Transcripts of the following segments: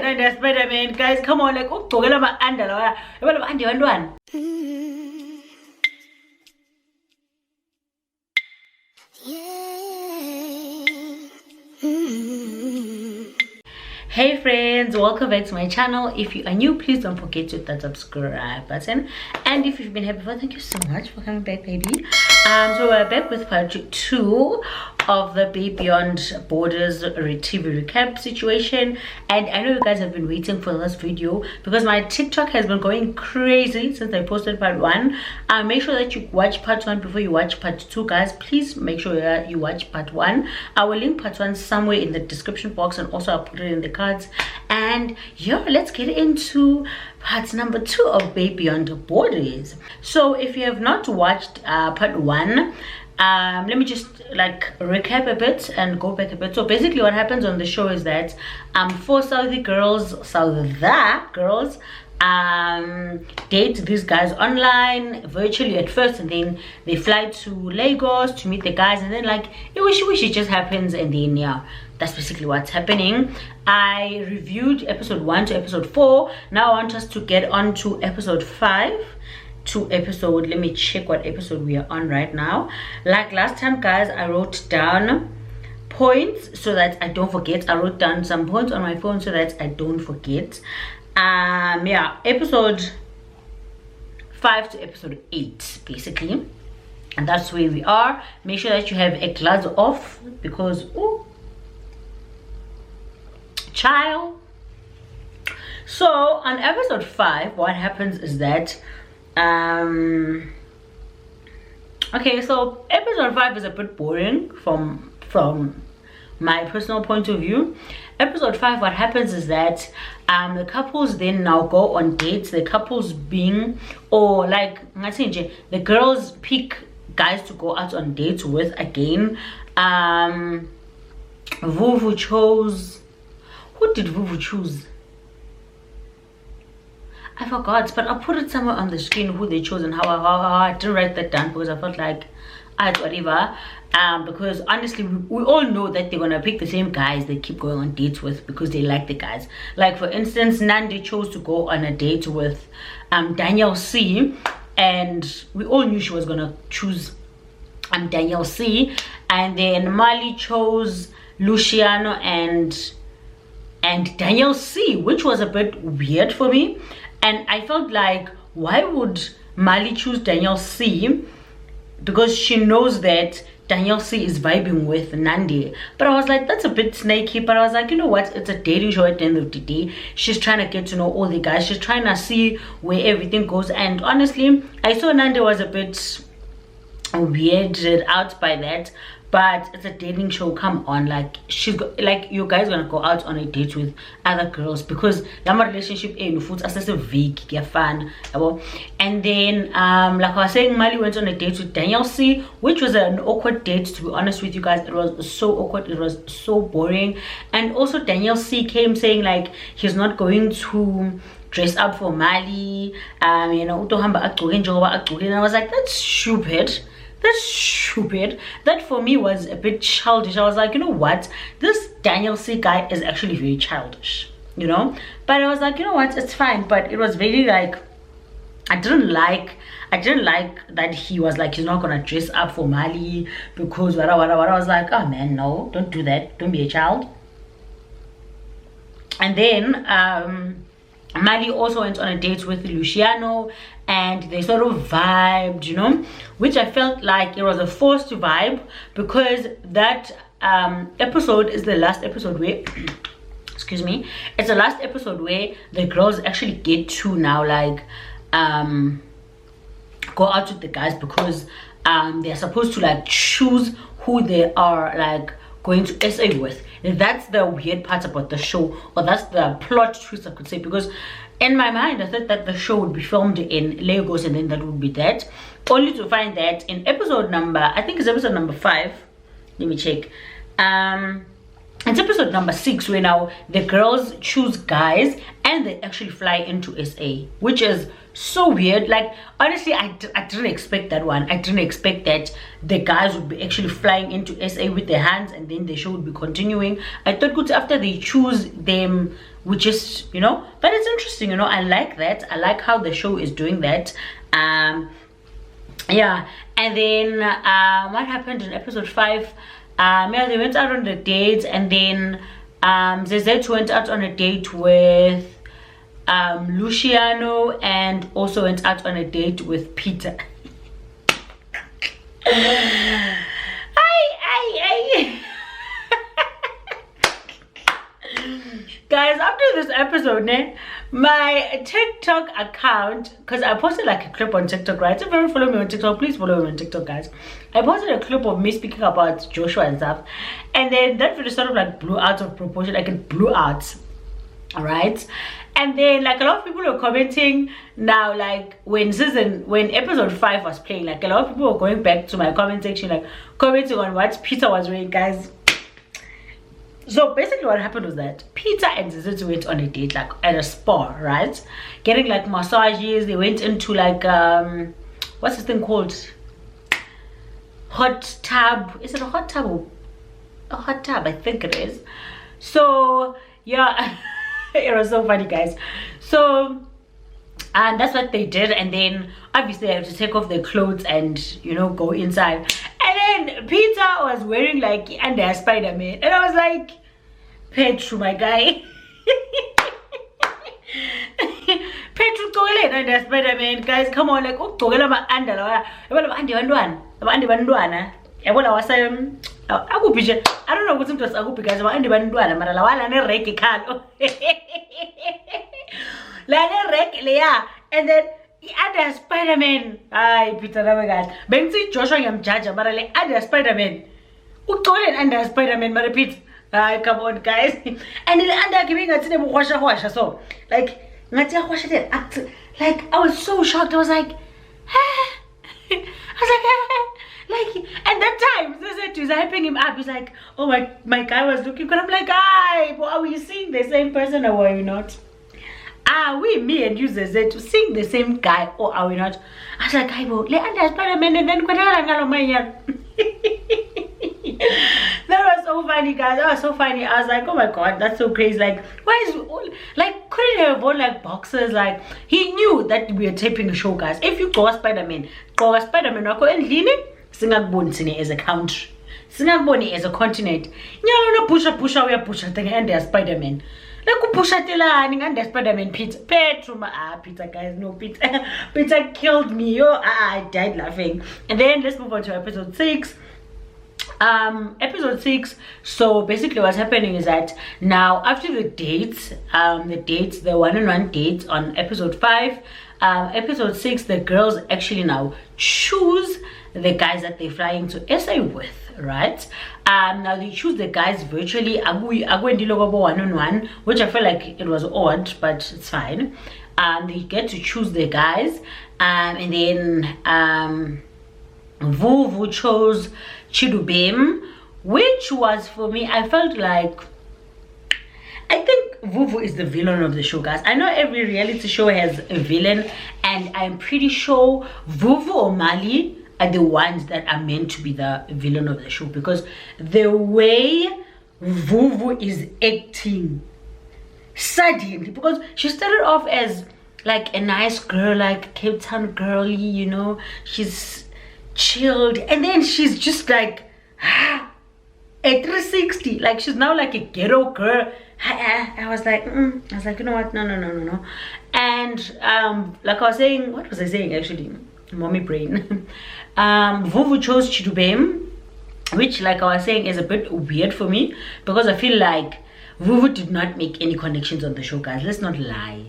under Spider-Man, guys. Come on, like oh, talk about under one. Hey friends, welcome back to my channel. If you are new, please don't forget to hit that subscribe button, and if you've been here before, thank you so much for coming back, baby. So we're back with part 2 of the BAE Beyond Borders TV recap situation, and I know you guys have been waiting for this video because my TikTok has been going crazy since I posted part 1. Make sure that you watch part 1 before you watch part 2, guys. Please make sure that you watch part 1. I will link part 1 somewhere in the description box, and also I'll put it in the cards. And yeah, let's get into part number 2 of BAE Beyond Borders. So if you have not watched part 1, let me just like recap a bit and go back a bit. So basically what happens on the show is that 4 Saudi girls date these guys online virtually at first, and then they fly to Lagos to meet the guys, and then like it just happens, and then yeah, that's basically what's happening. I reviewed episode 1 to episode 4. Now I want us to get on to episode 5 to episode, let me check what episode we are on right now. Like last time, guys, I wrote down points so that I don't forget. I wrote down some points on my phone so that I don't forget. Yeah, episode 5 to episode 8 basically, and that's where we are. Make sure that you have a glass off because oh child. So on episode 5, what happens is that okay, so episode 5 is a bit boring from my personal point of view. Episode 5, what happens is that the couples then now go on dates. The couples being, or like the girls pick guys to go out on dates with again. Vuvu chose, who did Vuvu choose? I forgot, but I'll put it somewhere on the screen who they chose and how I didn't write that down because I felt like it's whatever. Because honestly, we all know that they're gonna pick the same guys they keep going on dates with because they like the guys. Like for instance, Nandi chose to go on a date with Daniel C, and we all knew she was gonna choose Daniel C, and then Mali chose Luciano and Daniel C, which was a bit weird for me. And I felt like, why would Mali choose Daniel C? Because she knows that Daniel C is vibing with Nandi. But I was like, that's a bit snaky. But I was like, you know what? It's a dating show at the end of the day. She's trying to get to know all the guys. She's trying to see where everything goes. And honestly, I saw Nandi was a bit weirded out by that. But it's a dating show, come on, like she's got, like you guys gonna go out on a date with other girls because that relationship as a vague fun. And then like I was saying, Mali went on a date with Daniel C, which was an awkward date, to be honest with you guys. It was so awkward, it was so boring. And also Daniel C came saying like he's not going to dress up for Mali, you know, and I was like, that's stupid. That's stupid. That for me was a bit childish. I was like, you know what, this Daniel C guy is actually very childish, you know. But I was like, you know what, it's fine. But it was very like, I didn't like that he was like he's not gonna dress up for Mali because what. I was like, oh man, no, don't do that, don't be a child. And then Mali also went on a date with Luciano, and they sort of vibed, you know, which I felt like it was a forced vibe because that episode is the last episode where excuse me, it's the last episode where the girls actually get to now like go out with the guys because they're supposed to like choose who they are like going to SA with. That's the weird part about the show, or that's the plot twist I could say, because in my mind I thought that the show would be filmed in Lagos and then that would be that, only to find that in episode number, I think it's episode number 5, let me check, it's episode number 6 where now the girls choose guys and they actually fly into SA, which is so weird. Like, honestly, I didn't expect that one. I didn't expect that the guys would be actually flying into SA with their hands and then the show would be continuing. I thought good after they choose them, we just, you know, but it's interesting, you know. I like that. I like how the show is doing that. Yeah. And then what happened in episode 5? Yeah, they went out on the dates, and then Zezet went out on a date with Luciano, and also went out on a date with Peter. Guys, after this episode, my TikTok account, because I posted like a clip on TikTok, right? If you don't follow me on TikTok, please follow me on TikTok, guys. I posted a clip of me speaking about Joshua and stuff, and then that video sort of like blew out of proportion. Like, it blew out, all right? And then like a lot of people were commenting now, like when episode 5 was playing, like a lot of people were going back to my comment section, like commenting on what Peter was wearing, guys. So basically what happened was that Peter and Zezet went on a date, like at a spa, right? Getting like massages. They went into like what's this thing called? Hot tub. Is it a hot tub or a hot tub? I think it is. So yeah, it was so funny, guys. So and that's what they did, and then obviously they have to take off their clothes and, you know, go inside. And then Peter was wearing like under Spider-Man, and I was like, Petru, my guy. Petru toilet under Spider-Man, guys, come on, like oh toilet ma under la yabona andi bantwana yabona wasa akuphi I don't know ukuthi umuntu akuphi, guys, andi bantwana mara la wala ne reke khalo la ne reke leya, and then under Spider-Man. Ay, Peter, oh my God. Benzi Joshua ngiyamjaja, but le under Spider-Man. Uqole under Spider-Man, but repeat. Ay, come on, guys. And the under giving ngathi ne buhwasha so. Like ngathi yahwasha there. Like I was so shocked. I was like, like, and that time Zezet was hyping him up. He's like, oh my guy was looking good. I'm like, hi, are we seeing the same person or are we not? Are we, me and you, Zezet, to sing the same guy or are we not? I was like, I will let under Spider-Man and then that was so funny, guys. That was so funny. I was like, oh my God, that's so crazy. Like, why is like couldn't he have worn like boxers? Like, he knew that we were taping a show, guys. If you go Spider-Man wako endlini singakuboni as a country, singakuboni as a continent. Nyalo pusha we pusha thing and there's Spider-Man. Like pusha telani and there's Spider-Man. Peter Peter, guys, no, Peter killed me. I died laughing. And then let's move on to episode 6. Episode 6. So basically what's happening is that now after the dates, the one-on-one dates on episode 5, episode 6, the girls actually now choose the guys that they're flying to SA with, right? Now they choose the guys virtually, one-on-one, which I feel like it was odd, but it's fine. They get to choose the guys, and then Vuvu chose Chidubem, which was, for me, I felt like, I think Vuvu is the villain of the show, guys. I know every reality show has a villain, and I'm pretty sure Vuvu or Mali are the ones that are meant to be the villain of the show, because the way Vuvu is acting suddenly, because she started off as like a nice girl, like Cape Town girly, you know, she's chilled, and then she's just like a 360, like she's now like a ghetto girl. I was like, you know what, no. And like I was saying, what was I saying actually? Mommy brain. Vuvu chose Chidubem, which, like I was saying, is a bit weird for me, because I feel like Vuvu did not make any connections on the show, guys. Let's not lie.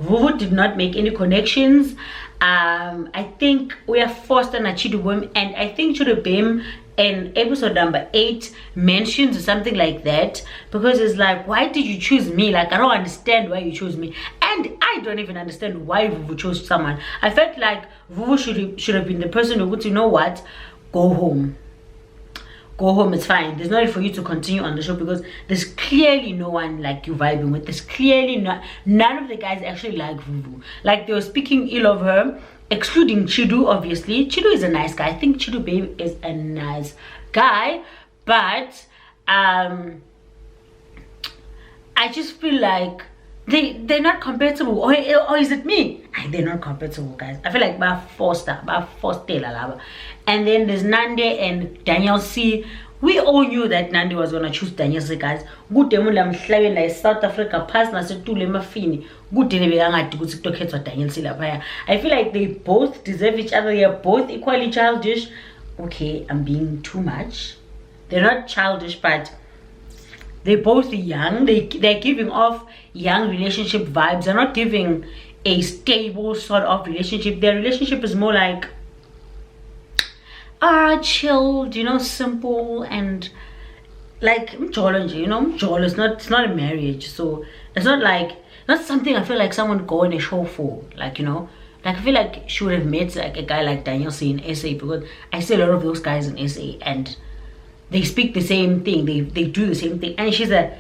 Vuvu did not make any connections. I think we are forced on a Chidubem, and I think Chidubem in episode number 8 mentions something like that, because it's like, why did you choose me? Like, I don't understand why you chose me, and I don't even understand why Vuvu chose someone. I felt like Vuvu should have been the person who would, you know what, go home, go home, it's fine. There's no need for you to continue on the show because there's clearly no one like you vibing with. There's clearly none of the guys actually like Vuvu. Like, they were speaking ill of her, excluding Chidu. Obviously Chidu is a nice guy. I think Chidu babe is a nice guy, but I just feel like they're not compatible, or is it me? They're not compatible, guys. I feel like by Foster, and then there's Nande and Daniel C. We all knew that Nande was gonna choose Daniel C, guys. Good day, like South Africa pass na se tule mafini. Good day, Daniel C. I feel like they both deserve each other. They're both equally childish. Okay, I'm being too much. They're not childish, but they're both young. They're giving off young relationship vibes. They're not giving a stable sort of relationship. Their relationship is more like chilled, you know, simple, and like you know, it's not a marriage, so it's not something I feel like someone would go on a show for. Like, you know, like I feel like she would have met like a guy like Daniel C in SA, because I see a lot of those guys in SA and they speak the same thing, they do the same thing, and she's a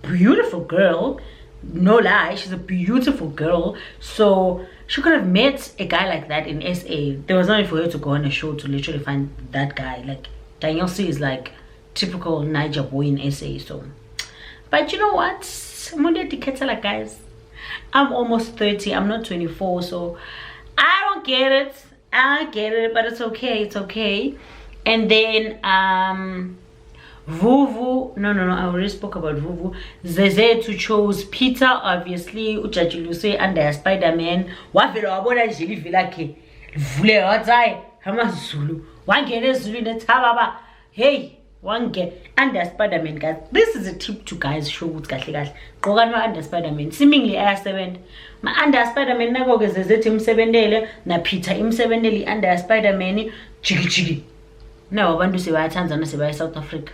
beautiful girl, no lie, she's a beautiful girl. So she could have met a guy like that in SA. There was no need for her to go on a show to literally find that guy. Like, Daniel C is like typical Niger boy in SA. So, but you know what, guys, I'm almost 30, I'm not 24, so I don't get it, but it's okay. And then Vuvu, no, I already spoke about Vuvu. Zezethu chose Peter, obviously. Ujajuluse under Spider-Man. Wavela wabona jili vila ke. Vule watai. Hama Zulu. Wangere Zulu netababa. Hey, wange under Spider-Man, guys. This is a tip to guys show with kahle kahle. Qoka no under Spider-Man. Seemingly ayasebenza. Ma under Spider-Man nako ke Zezethu imsebendele na Peter imsebendele under Spider-Man jiki. No, abantu sebayaThanzania sebaya South Africa.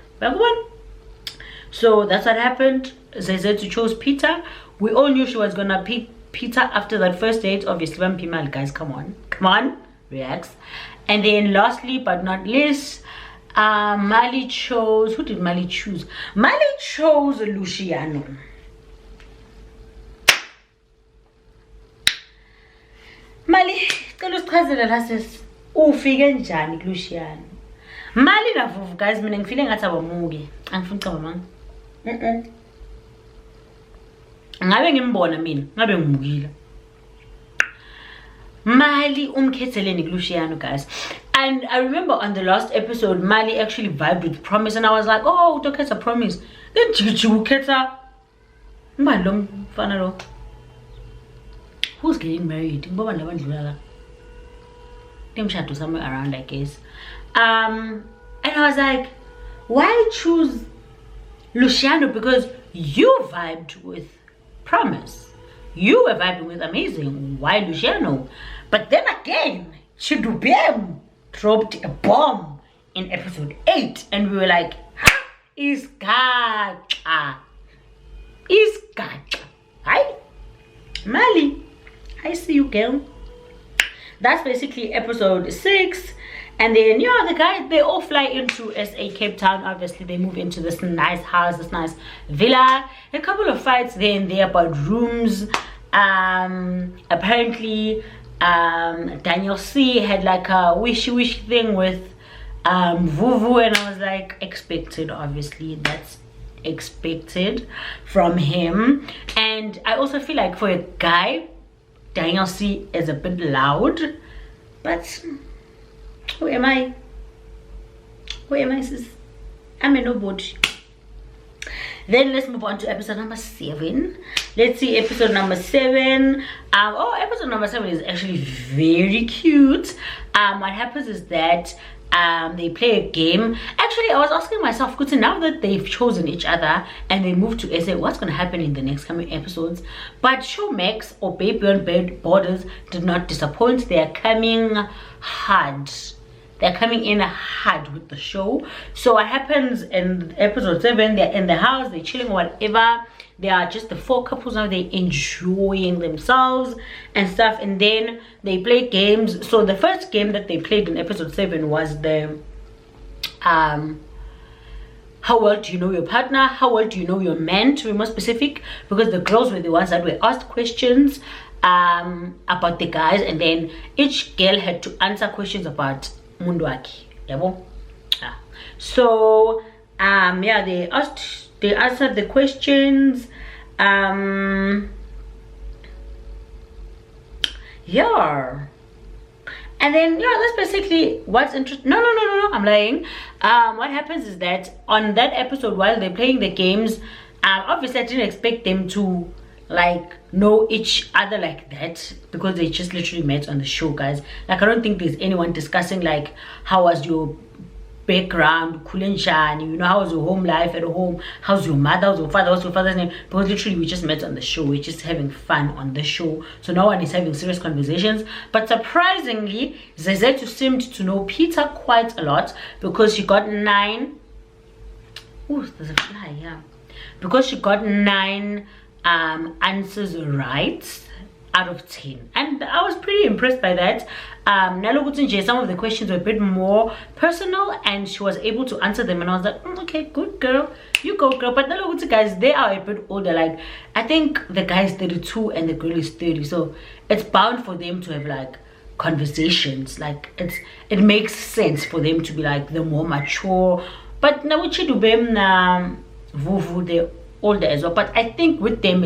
So that's what happened. Zezethu chose Peter. We all knew she was gonna pick Peter after that first date. Obviously, when Pimal, guys, come on, relax. And then lastly but not least, Mali chose, who did Mali choose? Mali chose Luciano. Mali, cela usichazele la sis. Ufike njani Luciano? Mali na Vuvu, guys, mina ngifile ngathi abamuke. Angifuni ucaba manga. Ngabe ngimbona mina, ngabe ngimukile. Mali umkhetheleni kuLuciano, guys. And I remember on the last episode, Mali actually vibed with Promise, and I was like, oh, utokhetha Promise. Then Jiji ukhetha ngibani lo mfana lo? Who's getting married? Ngoba labandlula la. Demshado somewhere around, I guess. And I was like, why choose Luciano? Because you vibed with Promise, you were vibing with Amazing. Why Luciano? But then again, Chidubem dropped a bomb in episode 8, and we were like, is gacha. Hi Mali, I see you, girl. That's basically episode 6. And then, you know, the guys, they all fly into SA Cape Town. Obviously, they move into this nice house, this nice villa. A couple of fights there and there about rooms. Apparently, Daniel C had like a wishy thing with Vuvu, and I was like, expected, obviously. That's expected from him. And I also feel like for a guy, Daniel C is a bit loud, but who am I, sis? I'm a nobody. Then let's move on to episode number 7. Let's see episode number 7. Episode number 7 is actually very cute. What happens is that they play a game. Actually, I was asking myself, now that they've chosen each other and they move to SA, what's going to happen in the next coming episodes? But Showmax, or BAE BEYOND BORDERS, did not disappoint. They are coming hard. They're coming in hard with the show. So what happens in episode 7, they're in the house, they're chilling, whatever. They are just the 4 couples now. They're enjoying themselves and stuff, and then they play games. So the first game that they played in episode 7 was the how well do you know your partner, how well do you know your man, to be more specific, because the girls were the ones that were asked questions about the guys, and then each girl had to answer questions about munduaki. So yeah, they answered the questions. Yeah, and then yeah, that's basically what's interesting. No, I'm lying. What happens is that on that episode, while they're playing the games, obviously I didn't expect them to like know each other like that, because they just literally met on the show, guys. Like, I don't think there's anyone discussing like, how was your background, kulenshani, you know, how was your home life at home, how's your mother, how's your father, what's your father's name, because literally we just met on the show, we're just having fun on the show, so no one is having serious conversations. But surprisingly, Zezetu seemed to know Peter quite a lot, because she got 9. Oh, there's a fly. Yeah, because she got 9 answers right out of 10, and I was pretty impressed by that. Some of the questions were a bit more personal, and she was able to answer them, and I was like, okay, good girl, you go girl. But guys, they are a bit older. Like, I think the guy is 32 and the girl is 30, so it's bound for them to have like conversations. Like, it makes sense for them to be like the more mature. But now to them vuvu, they're older as well. But I think with them,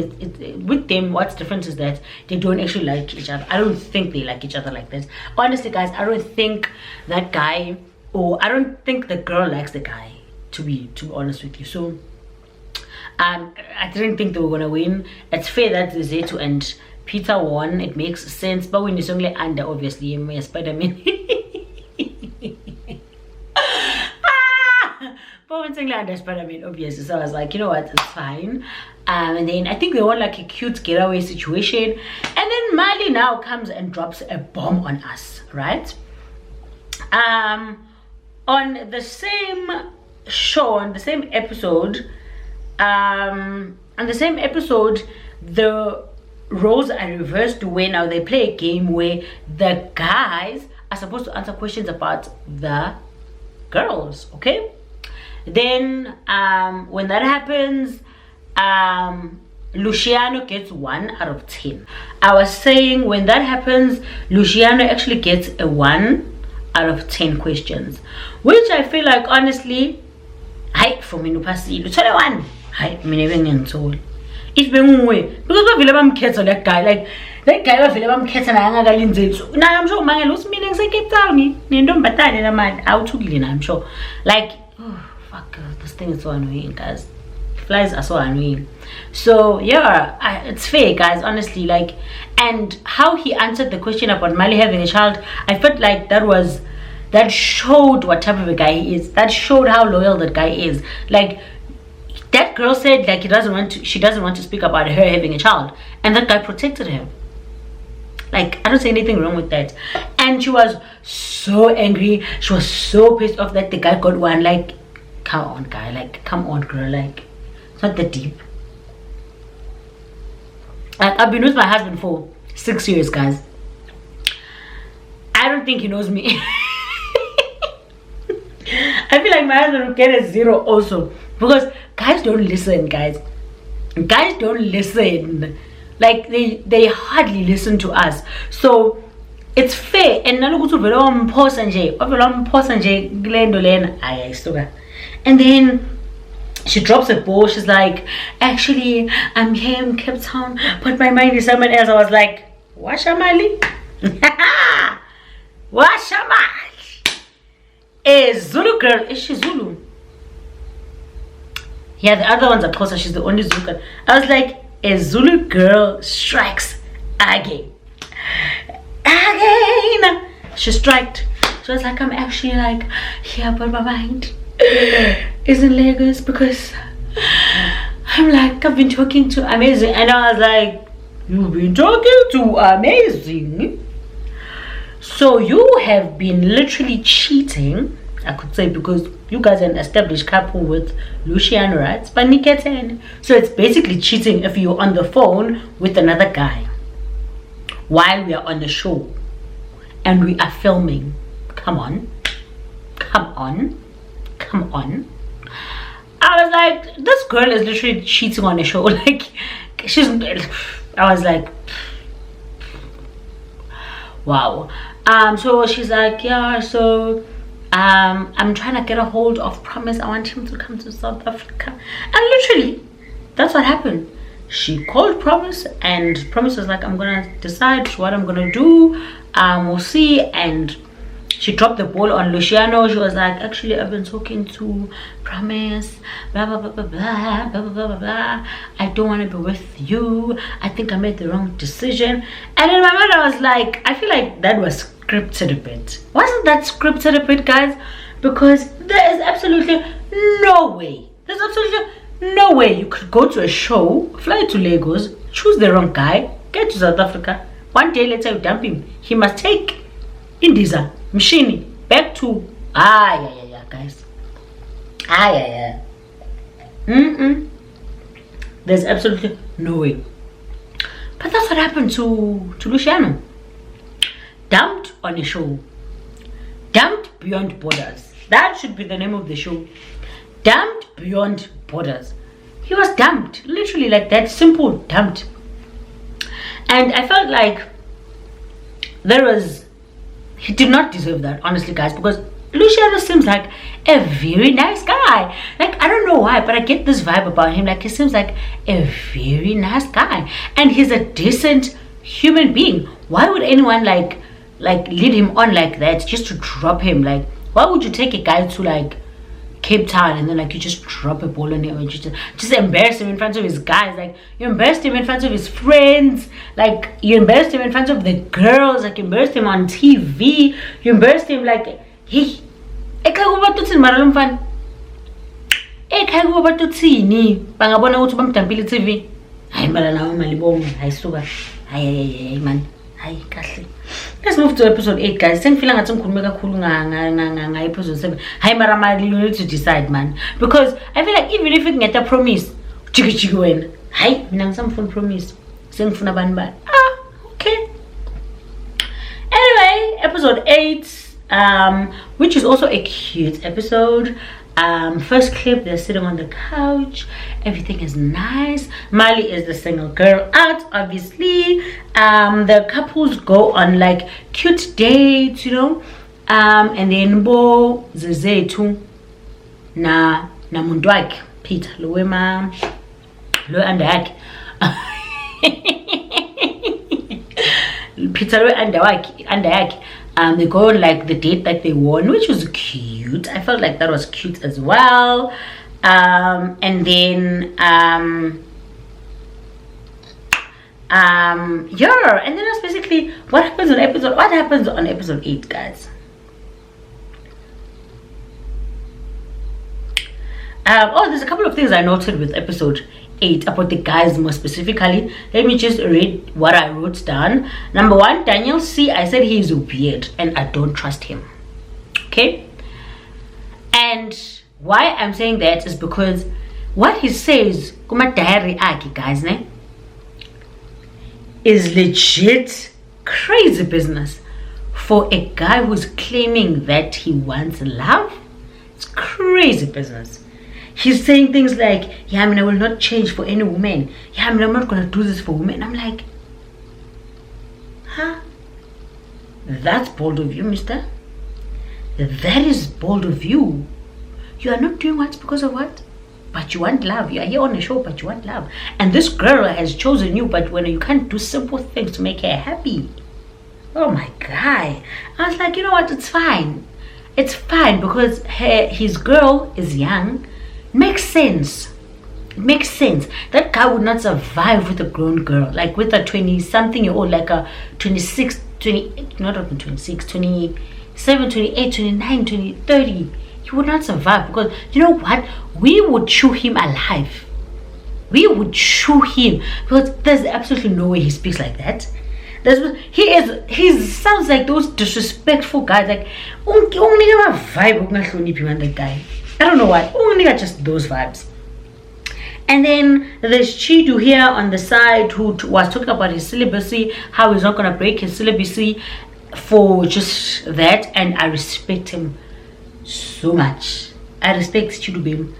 what's different is that they don't actually like each other. I don't think they like each other like this, honestly, guys. I don't think that guy, or I don't think the girl likes the guy, to be honest with you. So I didn't think they were gonna win. It's fair that Zezetu and Peter won. It makes sense, but when it's only under, obviously, Spider-Man. Spider-Man, obviously. So I was like, you know what, it's fine. And then I think they want like a cute getaway situation, and then Mali now comes and drops a bomb on us, right? On the same show, on the same episode, the roles are reversed, where now they play a game where the guys are supposed to answer questions about the girls. Okay, then when that happens, Luciano gets 1 out of 10. I was saying, when that happens, Luciano actually gets a 1 out of 10 questions, which I feel like, honestly, for me no passile 1. If benguwe, because bavile bamkhetha that guy, like that guy bavile bamkhetha naye angakalinzeli. So I'm sure mangelo usimile ngise-Cape Town nentombatane lamanje awuthukile, I'm sure. Like, oh fuck, this thing is so annoying, guys. Flies are so annoying. So yeah, it's fair, guys, honestly. Like, and how he answered the question about Mali having a child, I felt like that showed what type of a guy he is. That showed how loyal that guy is. Like, that girl said like she doesn't want to speak about her having a child, and that guy protected her. Like, I don't see anything wrong with that. And she was so angry, she was so pissed off that the guy got 1. Like, come on, guy, like, come on, girl, like, it's not that deep. Like, I've been with my husband for 6 years, guys. I don't think he knows me. I feel like my husband will get a 0 also, because guys don't listen, guys don't listen. Like, they hardly listen to us. So it's fair. And and then she drops a ball. She's like, actually, I'm here in Cape Town, but my mind is somewhere else. I was like, Washamali? Washamali? A Zulu girl. Is she Zulu? Yeah, the other ones are closer. She's the only Zulu girl. I was like, a Zulu girl strikes again. Again! She striked. So it's like, I'm actually like, yeah, but my mind is in Lagos, because I'm like, I've been talking to Amazing. And I was like, you've been talking to Amazing? So you have been literally cheating, I could say, because you guys are an established couple with Luciano, right? So it's basically cheating if you're on the phone with another guy while we are on the show and we are filming. Come on. come on. I was like, this girl is literally cheating on a show. Like, I was like, wow. So she's like, yeah, so I'm trying to get a hold of Promise. I want him to come to South Africa. And literally, that's what happened. She called Promise, and Promise was like, I'm gonna decide what I'm gonna do. We'll see. And she dropped the ball on Luciano. She was like, actually, I've been talking to Promise, blah blah blah blah blah blah blah blah blah. I don't want to be with you. I think I made the wrong decision. And in my mind, I was like, I feel like that was scripted a bit. Wasn't that scripted a bit, guys? Because there is absolutely no way. There's absolutely no way you could go to a show, fly to Lagos, choose the wrong guy, get to South Africa. One day later, you dump him. He must take Indiza, Mshini, back to yeah, guys. Yeah. There's absolutely no way. But that's what happened to Luciano. Dumped on a show. Dumped Beyond Borders. That should be the name of the show. Dumped Beyond Borders. He was dumped, literally, like that, simple, dumped. And I felt like he did not deserve that, honestly, guys, because Luciano seems like a very nice guy. Like, I don't know why, but I get this vibe about him. Like, he seems like a very nice guy, and he's a decent human being. Why would anyone like lead him on like that, just to drop him? Like, why would you take a guy to like Cape Town and then like you just drop a ball on him and just embarrass him in front of his guys? Like, you embarrassed him in front of his friends, like you embarrassed him in front of the girls, like you embarrassed him on TV, you embarrassed him like he bangabona ukuthi bamdampile TV. Hayi mala nawe malibonga, hayi suka. Hayi man. Hayi kahle. Let's move to episode 8, guys. Sengifila ngathi ngikhulume kakhulu nga episode 7. Hayi mara mali, you need to decide, man, because I feel like even if you get a promise, jiki wena. Hayi mina ngisamfuna promise. Sengifuna bani. Okay. Anyway, episode 8, which is also a cute episode. First clip, they're sitting on the couch, everything is nice. Mali is the single girl out, obviously. The couples go on like cute dates, you know, and then Bo Zezetu na mundwak Peter Luema Lu Andak Peter Lu Andak. They go on like the date that they won, which was cute. I felt like that was cute as well. And then and then that's basically what happens on episode 8, guys. There's a couple of things I noted with episode 8 about the guys more specifically. Let me just read what I wrote down. Number 1, Daniel C. I said he is weird and I don't trust him. Okay? And why I'm saying that is because what he says, kuma diary aki, guys, ne, is legit crazy business for a guy who's claiming that he wants love. It's crazy business. He's saying things like, yeah, I mean, I will not change for any woman. Yeah, I mean, I'm not going to do this for women. I'm like, huh? That's bold of you, mister. That is bold of you. You are not doing what because of what? But you want love. You are here on the show, but you want love. And this girl has chosen you, but when you can't do simple things to make her happy. Oh my God. I was like, you know what? It's fine. It's fine because his girl is young. Makes sense. It makes sense. That guy would not survive with a grown girl, like with a 20-something-year-old, like a 26, 28, not even 26, 27, 28, 29, 20, 30. He would not survive because, you know what? We would chew him alive. We would chew him because there's absolutely no way he speaks like that. He sounds like those disrespectful guys, like only have a vibe that guy. I don't know why. Only got just those vibes. And then there's Chidu here on the side who was talking about his celibacy, how he's not gonna break his celibacy for just that, and I respect him so much. I respect Chidubem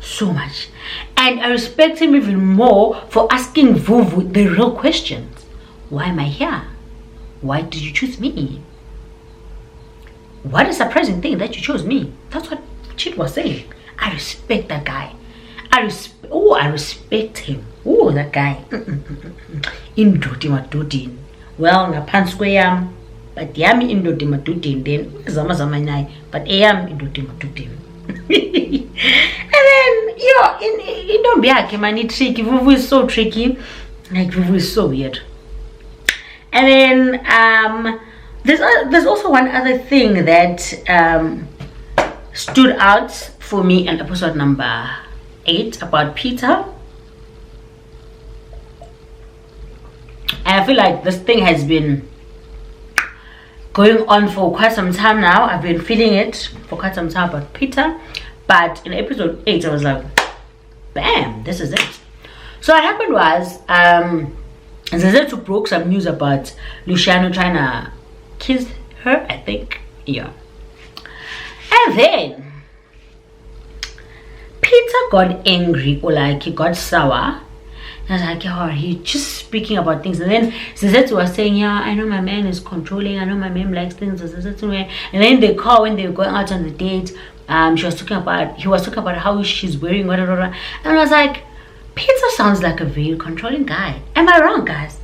so much, and I respect him even more for asking Vuvu the real questions. Why am I here? Why did you choose me? What a surprising thing that you chose me. That's what Chid was saying. I respect that guy. I respect him. Oh, that guy. Indoti madodini. Well, ngaphansi kweyam, but yami indoti madodini then zama nai, but eyam indoti madodini. And then in Ndombi yakhe man, tricky. Vuvu is so tricky. Like Vuvu is so weird. And then there's also one other thing that stood out for me in episode number 8 about Peter. And I feel like this thing has been going on for quite some time now. I've been feeling it for quite some time about Peter, but in episode 8 I was like, bam, this is it. So what happened was Zezetu broke some news about Luciano trying to kiss her, I think. Yeah. And then Peter got angry, or like he got sour. I was like, oh, he's just speaking about things. And then Zezetu was saying, yeah, I know my man is controlling, I know my man likes things. And then in the car when they were going out on the date, he was talking about how she's wearing whatever. And I was like, Peter sounds like a very controlling guy. Am I wrong, guys?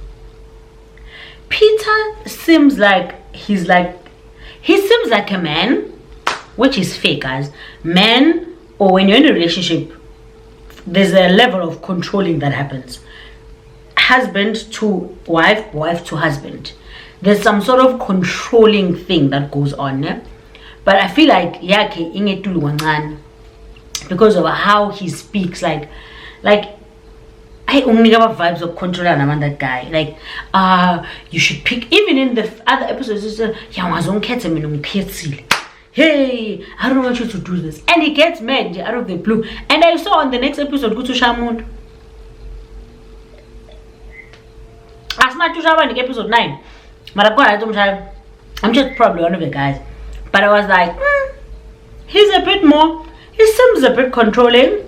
Peter seems like he seems like a man, which is fake, guys. Men, or when you're in a relationship, there's a level of controlling that happens. Husband to wife, wife to husband. There's some sort of controlling thing that goes on. Yeah? But I feel like yake ingetulu because of how he speaks, like I only have vibes of control and that guy. Like, you should pick. Even in the other episodes, it's hey, I don't want you to do this, and he gets mad out of the blue. And I saw on the next episode, go to Shamund. As much as I episode 9, I'm just probably one of the guys. But I was like, he's a bit more. He seems a bit controlling.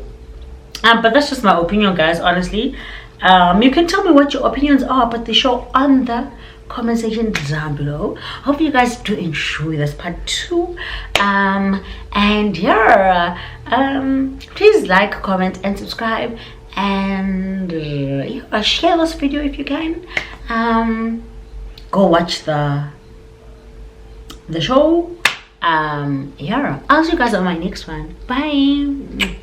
But that's just my opinion, guys, honestly. You can tell me what your opinions are about the show on the comment section down below. Hope you guys do enjoy this part 2. And yeah, please like, comment, and subscribe. And share this video if you can. Go watch the show. Yeah, I'll see you guys on my next one. Bye.